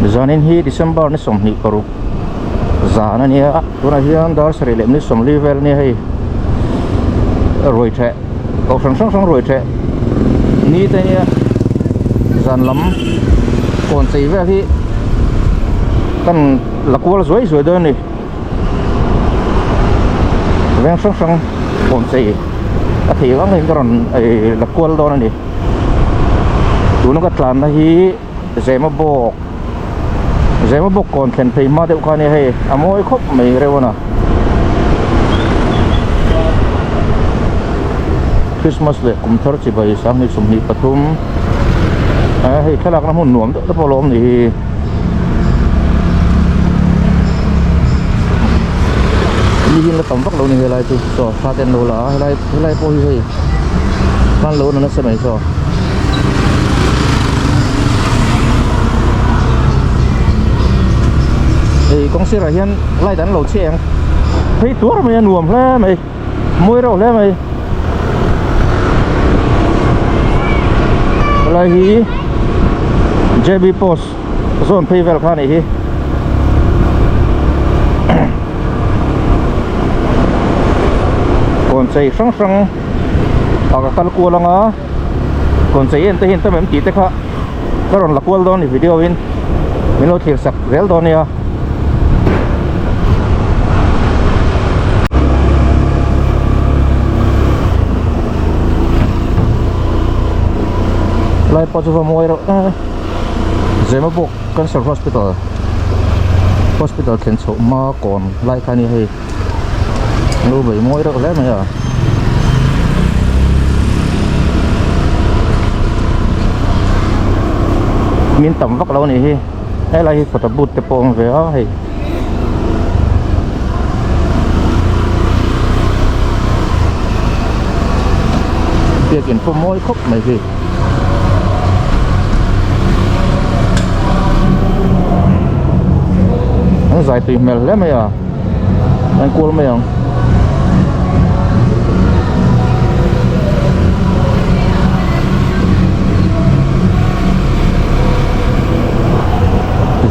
zanin hi December ni som ni paru zana ni a tuna hian dar sari lem ni som level ni hei roi the o sang roi the ni te ni zan lam kon sei ve hi kan lakwal zoi don ni veng sang kon sei a thi wang hin ron ai lakwal don ni tuna ka tlan na hi zema bok kon thlen phei ma deuh kha ni hei amoi khop mai rewona Christmas le kum thar chi bai sang ni sum ni pathum a hei thalak na hun nuam da polom ni ni hin la tam vak lo ni helai tu so sa ten lo la helai po hi hei kan lo na se mai so thì con xe hiền lại đánh lẩu chèn thấy túa mày nuồm thế mày môi đâu thế mày lại hi JB Post zone pay vel khan này hi còn chạy sang ở cái căn cua lăng á còn chạy hiện tại mình chỉ thấy khác cái còn là cua đó thì video in mình lo thiệt sặc réo đó nè lại po cho mua rồi Zema Bok Cancer Hospital khen số mà còn lại cái này hay lâu bảy mua rồi lấy mày à min tầm vắt lâu này hi hay là hi phật bút tập phong về đó hay việc kiện phô môi khóc mày gì nó dài tùy mèo lấy mày à anh cua mày không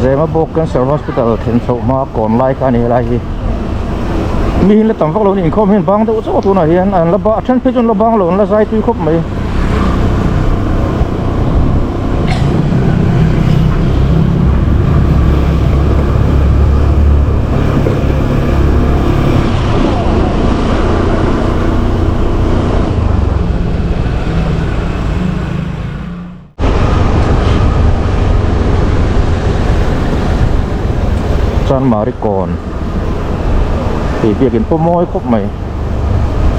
Zema Bok Cancer Hospital khen số mà còn lại cái này là gì mình là tầm vóc lâu nhìn không hiện băng đâu chỗ này hiện là ba chân phía trên là băng lâu là dài tùy khóc mày San Maricon thì việc in po môi khóc mày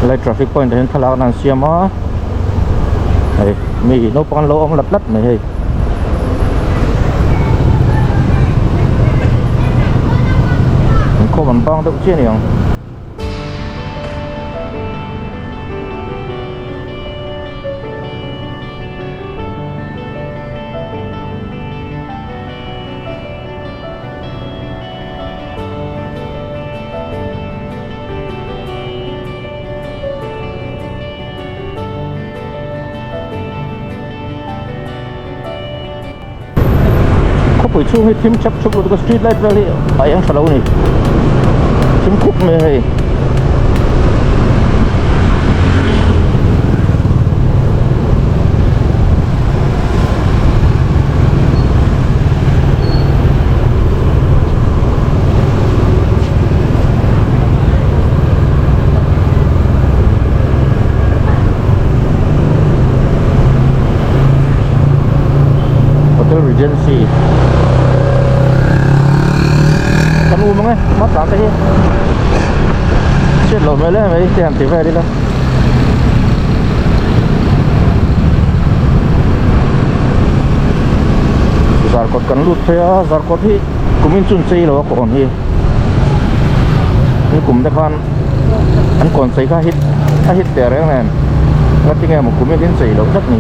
lại traffic point đến thà là nàng xiêm á này mì nấu con lỗ ông lật lật mày hay mình không bằng băng đâu chứ nhỉ buổi trưa hay phim chụp được cái street light ra đi ở yang lâu này phim khúc mày hay Hotel Regency kan umang eh mat tata hi chết lộn về lên mấy tiền thì về đi đâu zar kot kan lut phê zar kot hi kumin chun chei lo kon hi ni kum ta khan an kon sei kha hit te reng nen la tinga mo kumin tin chei lo chắc ni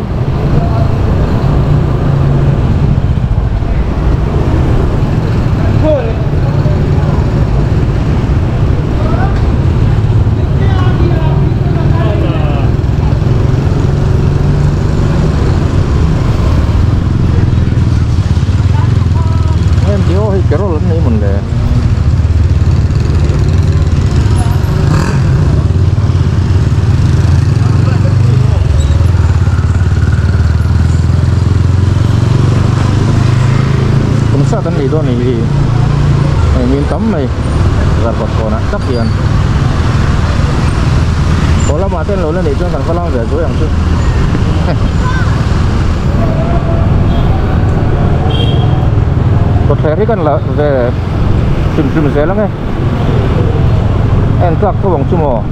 cái đó lớn này mình là cũng sao cái này đó này miếng tấm này là còn á tấp tiền có lắm mà tên lối lên để cho thằng Pha Long để dối hàng chứ có thể thấy là về chừng dễ lắm nghe em chắc có vòng chung mò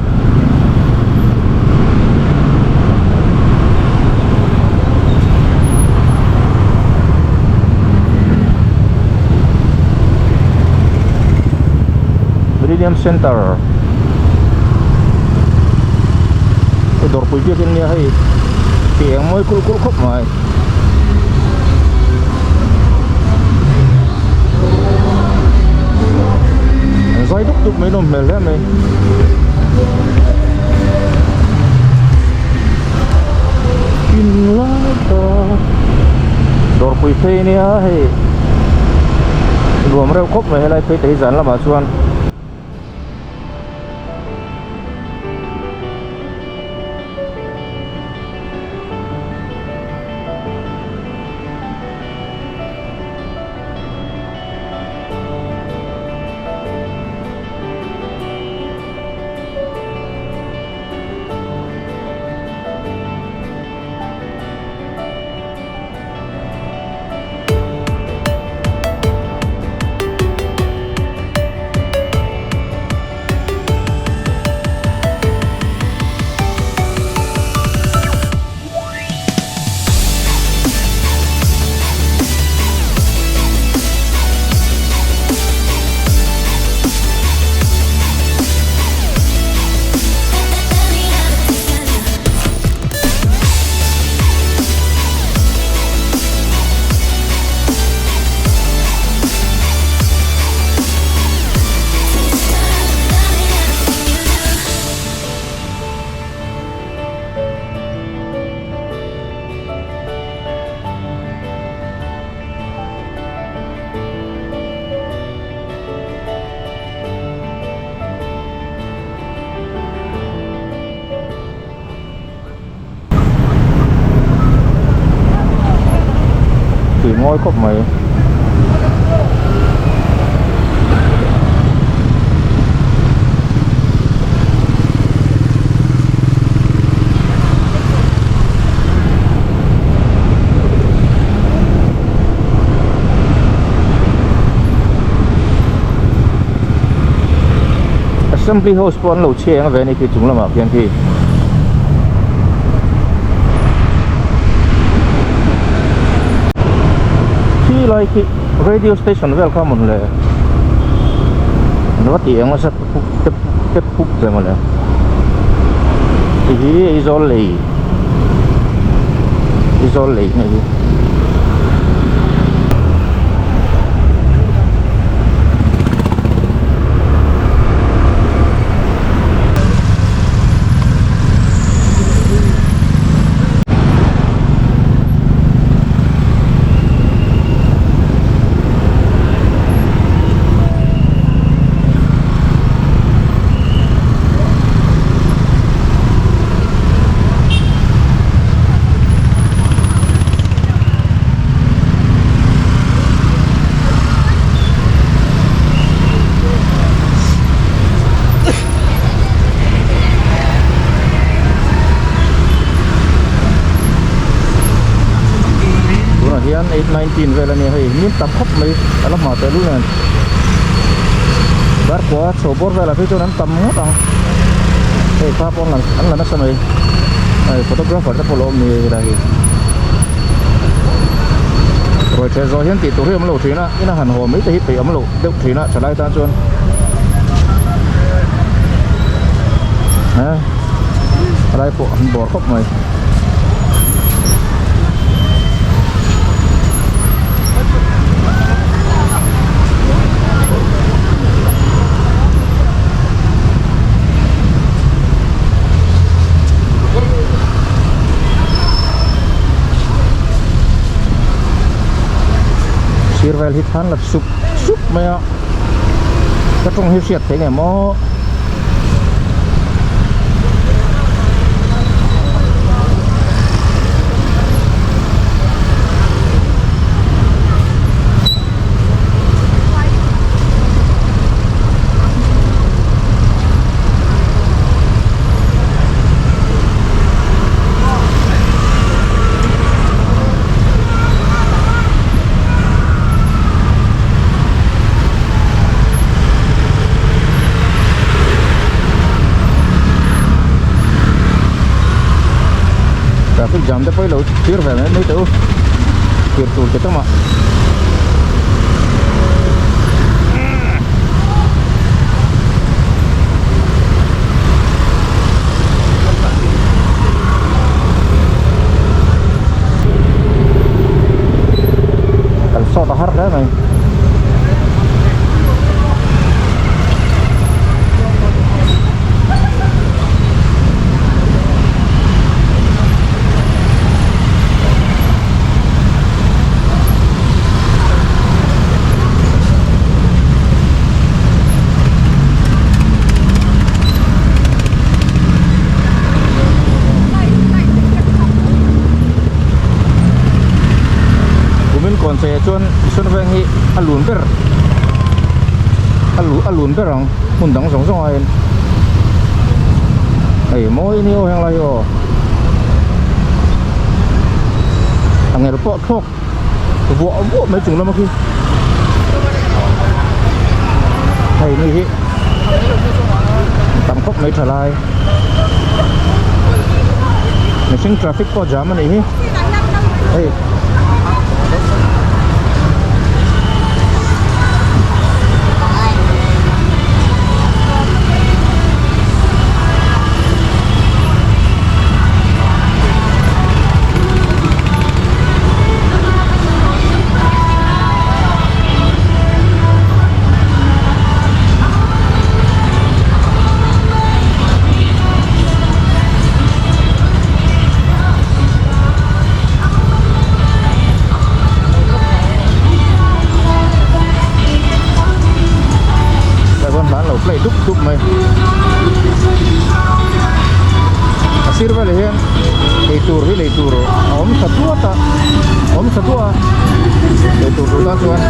Meridian Center cái đồ quý việc này hay thì em mới cũ khóc mà dây đúc mấy đồng mệt lắm mày in lá đồ quý phê này hay đồ mà rêu khóc mày lại phê thấy dẫn là bà xuân ngôi khóc mày Assembly House pon lo cheng ve ni ki chung lama pian ki like radio station welcome on le nó tiện mà sắp tiếp phúc rồi mà le thì isolate này đi hian 819 về là này hay miếng tập khóc mấy là mà tới lúc này bắt quá sổ bốt về là phía chỗนั้นtầm hết rồi thì pha con là anh là nó sao này photographer nó follow mình đây rồi chơi rồi hian tỷ tụ hiểm lộ thủy nè cái là hẳn hồ mấy tỷ tỷ ấm lộ được thủy nè trở lại ta chuan đây bộ bỏ khóc mày Sirvel hit han là súp mày ạ cái trong hiệp siết thế này mò traffic jam te poi lo tir ve me tu tir tu kita ma kal so tahar dah mai còn sẽ chuan xuân vang hi alun ber alun ber ang mun dang song song ai ai moi ni o hang lai o angel po thok vo mấy chừng lắm khi thầy ni hi tam khóc mấy trở lại mình sinh traffic có jam này hi ai play duk mai asir vale hian leitur om satua leitur tu ta chuan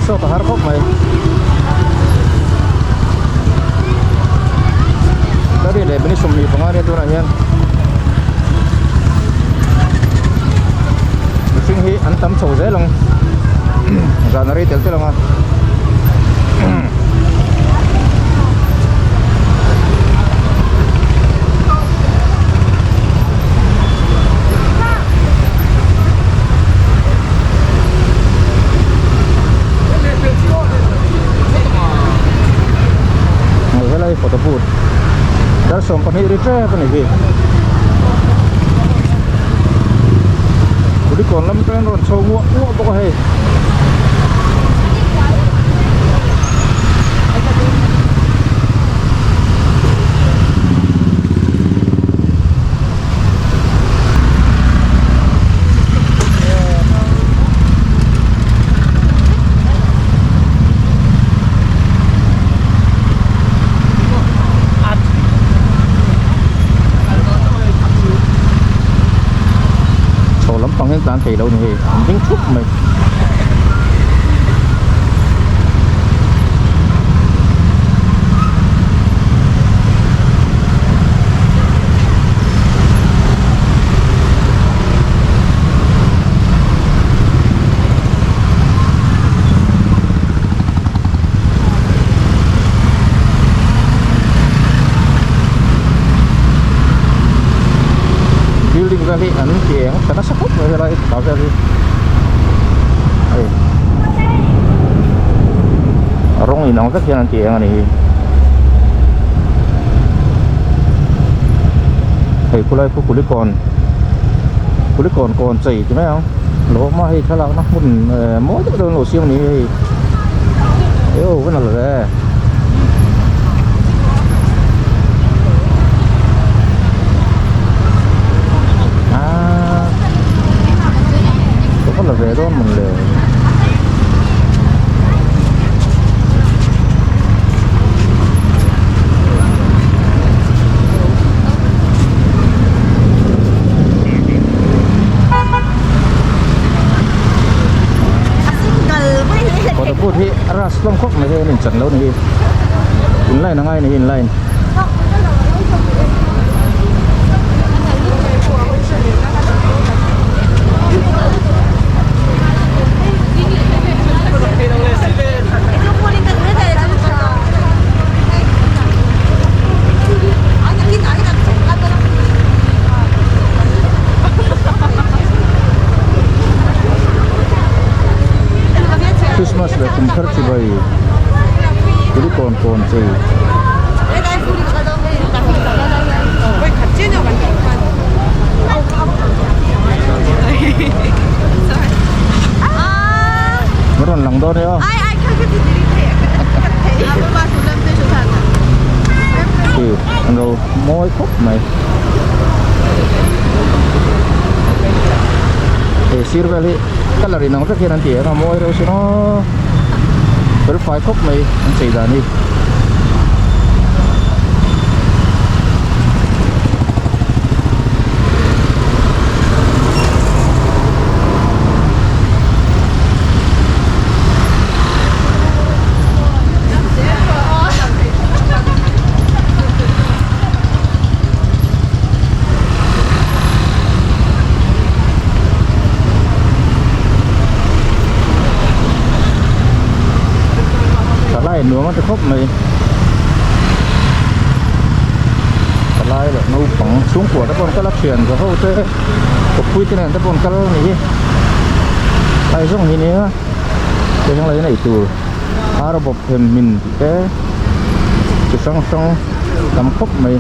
so tahar khop mai tadi le bini somni pangare tu na hian sing hi an tam chho ze long janari tel tel ma photo booth dar som pani ritre pani bi udi kon lam tren ron chho ngo bo he đàn thấy đâu nhỉ dính chút mày building valley ấn tiếng thật là sắc hút rồi lại tạo ra đi rong thì nó rất là tiếng này thầy cô lại cô lấy còn chảy chứ mấy không lỗ mà hay khá là nó muốn mỗi cái đường lỗ siêu này yêu cái nào là là về đó mình để có được phút thì ra slum khóc này mình chẳng lâu này in line nó ngay này in line Christmas là cũng khá là vậy, cứ còn gì. Nó còn lòng đó đấy không? Thì rồi mỗi khúc này thì xíu về đi cái là nó rất là tiền mà mỗi rồi nó phải phải khúc này anh chỉ là đi nữa mà khúc này lại là nó phẳng xuống của các con cá lắp chuyển của hậu thế của quy thế này các con cá này lại giống như này cái trong lấy này từ Arab thêm mình cái song cầm khúc này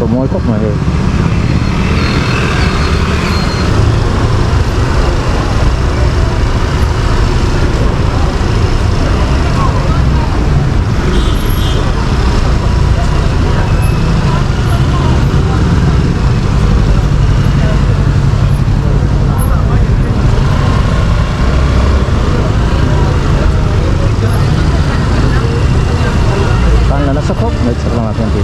có mỗi khúc này sắp khóc mấy chắc là tiền gì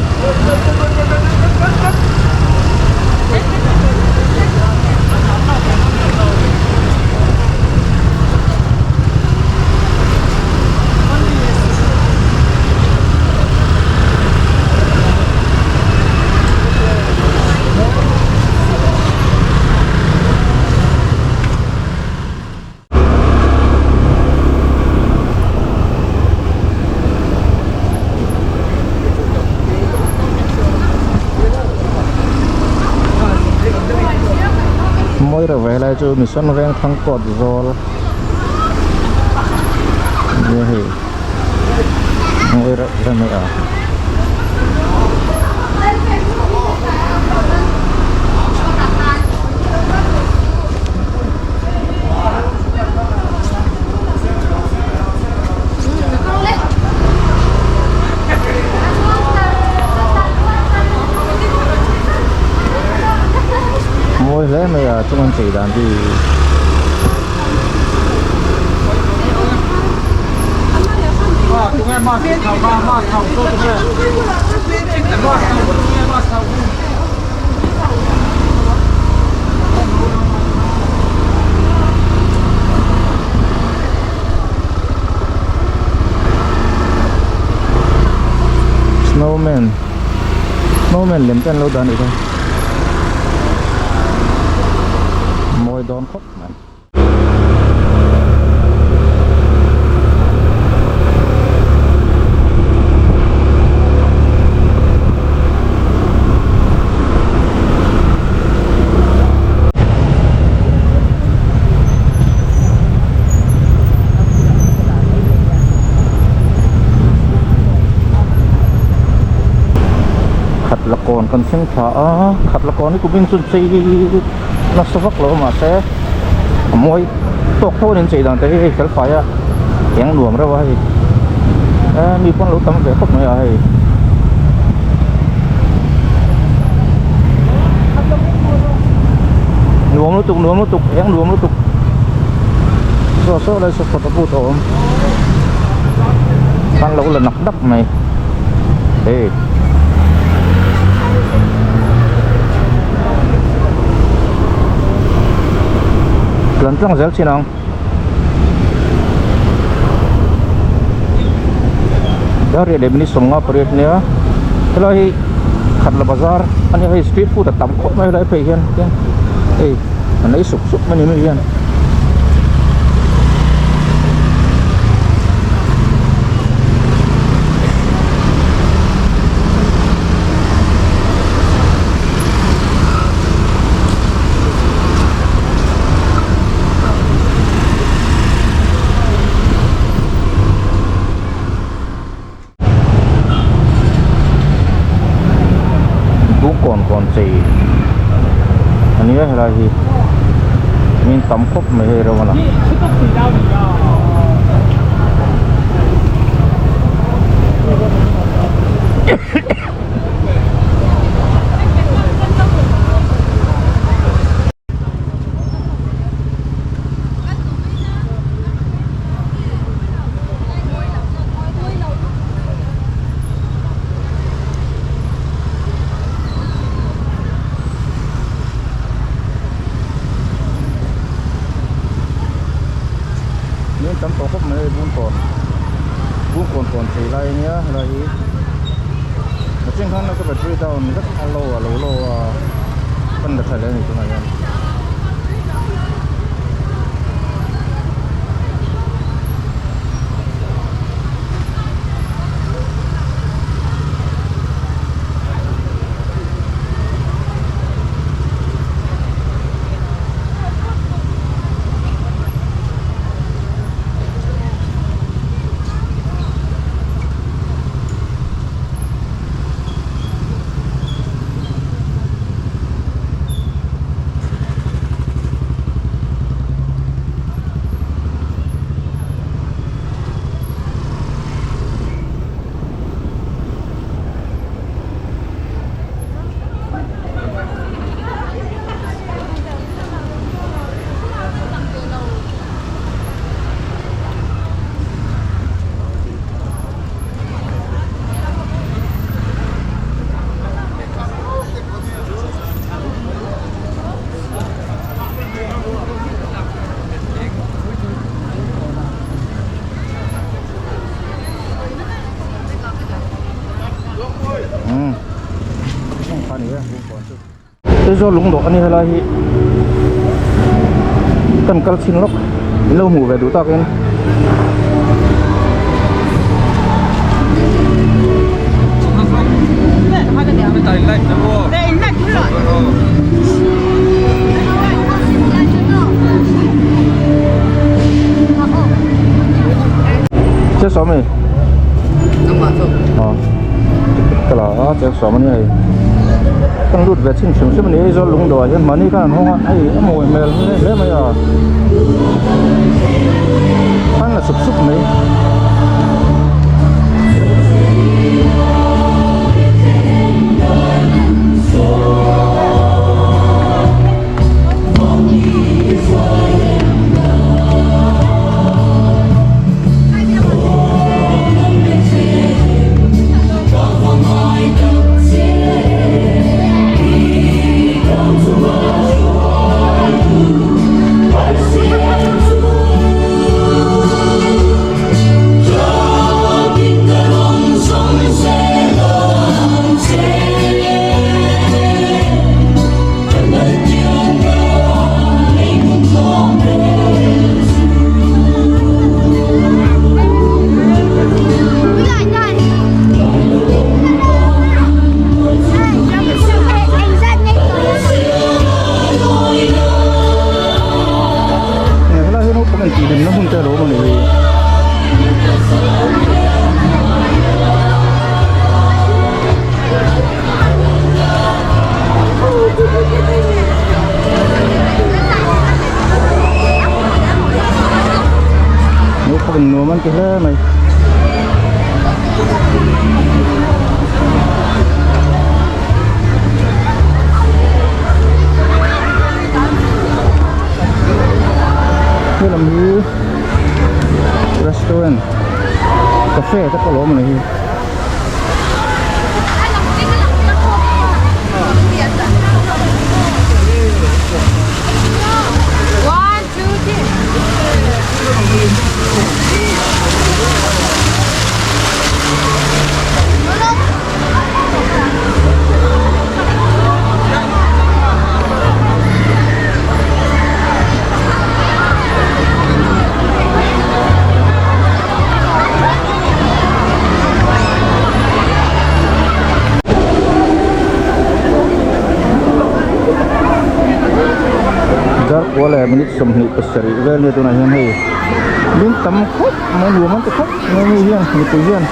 mỗi rồi về lại cho mình xuân ven thăng cột rồi như thế mỗi rồi ra mấy à mỗi lẽ mày ở trong anh chỉ đàn thì snowman snowman liếm chân lâu đàn được thôi môi đón khóc nàyละครกันเส้นขาขัดละครนี่กูวิ่งสุดซีนักสวักเรามาเซ่มวยตกเท่านั้นสิดังแต่เฮ้ยเขลไฟอะแข็งหลวมแล้ววะมีคนรู้ตั้งแต่พวกนี้ไอ้หลวมรู้ตุกแข็งหลวมรู้ตุกโซ่เลยสุดตะปูโถมตั้งเราเลยหนักดับไหมเฮ้lần trăng rớt xin ông dari để mình sống ngáp rồi nhá thế là khát là bazar anh ấy street food là tắm cốt mấy lại phải hiền anh ấy sụp mấy người hiền còn gì anh ấy là gì mình tắm cốc mấy rồi mà tấm tổ khúc này buôn còn chỉ lại nhá là ý trên khăn nó có bật truy down rất lâu phân được thời lên thì chúng này do lúng độ này là cần cal xin lốc lâu ngủ về đủ tao cái chết xóm này cái là chết xóm này tăng lụt về sinh sống xem này do lúng đỏ chứ mà này cái không ai mồi mèo đấy mấy à ăn là sụp này นี่นูคนนูมันจะเล่ไหมคือลำยูร้านกาแฟตะกร้อมันเลย One, two, three. วละมินิสมนิปัสสริเวลเนี่ยตัวนั้นให้ลิ้นตำคุกมันหัวมันตะคุกมันมีเรื่องมีตัวเรื่อง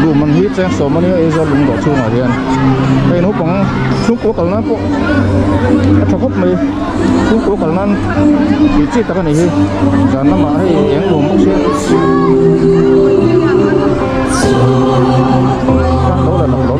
ดูมันฮิตแสงสมมันนี่เอจะลุงดอกช่วงอะไรกันไอ้หนูของชุกโกกันนั้นพวกถ้าพบมือชุกโกกันนั้นปีจีตะกันนี่จะนำมาให้ยังหลวงพวกเชี่ยโตแล้วน้องโต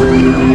Sleep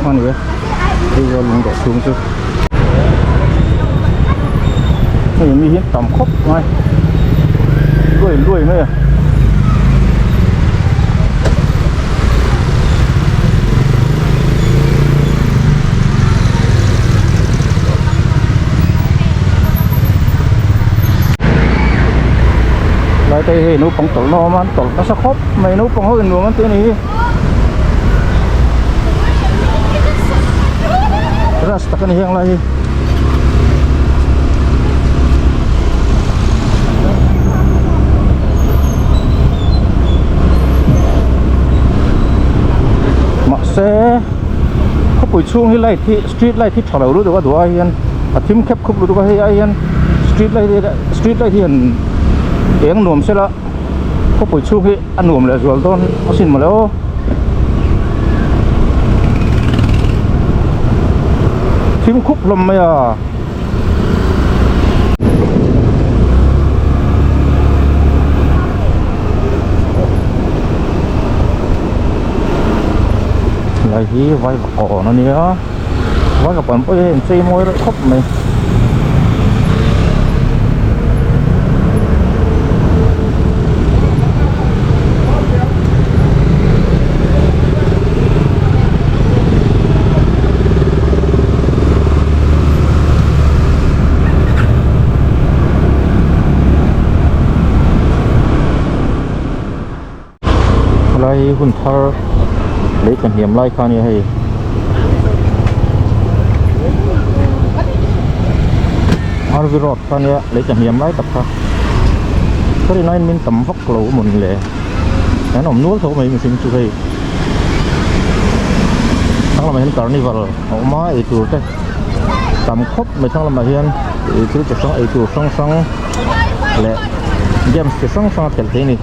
Ăn vậy đi vào lùng đổ xuống chứ này mi hiến tầm khóc ngay đuôi nữa lại đây nấu bông tỏi nó mà tỏi nó sẽ khóc mày nấu bông hơi nuông cái này terus tekan yang lagi mak seเขาปุ๋ยช่วงที่ไล่ที่สตรีทไล่ที่ถอดรู้แต่ว่าตัวไอ้ยันทิมแคบคุบรู้ตัวไอ้ยันสตรีทไล่ที่เห็นเอียงหนุ่มเสร็จแล้วเขาปุ๋ยช่วงที่อันหนุ่มเลยส่วนต้นเอาสินมาแล้วทิมคุบลมไหมอ่ะอะไรที่ไว้ก่อนนั่นเนี่ยไว้กับผมไปเห็นซีมวยแล้วครบไหมอะไรคุณทาร์เล็กกันเหี่ยมไล่ข้านี่ให้อาร์วิโรดข้านี่เล็กกันเหี่ยมไล่ตับข้าก็ได้น้อยมินต่ำฟักโหลหมุนเลยแต่หนุ่มนู้นเขาไม่มีสิ่งช่วยทั้งเราไม่เห็นการนิวัลออกมาไอ้ตัวเต้ต่ำครบไม่ทั้งเราไม่เห็นไอ้ตัวจะส่งไอ้ตัวส่งและเยี่ยมจะส่งเต็มที่นี่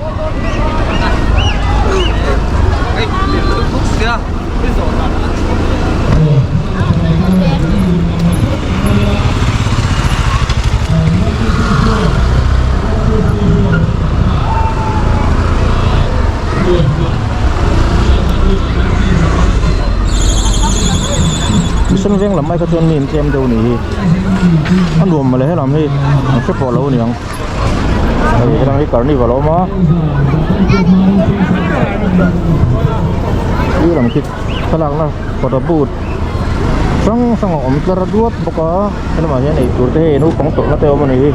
Sân viên là mấy cái chuyện nhìn xem đâu nè ăn đùm mà lấy hết làm đi xếp vào lâu nè cái đang đi cẩn đi vào lâu mà ini làm thịt salak lah pada but sang om terduat buka ini macam ni tu teh nu pangtok lah teh om ni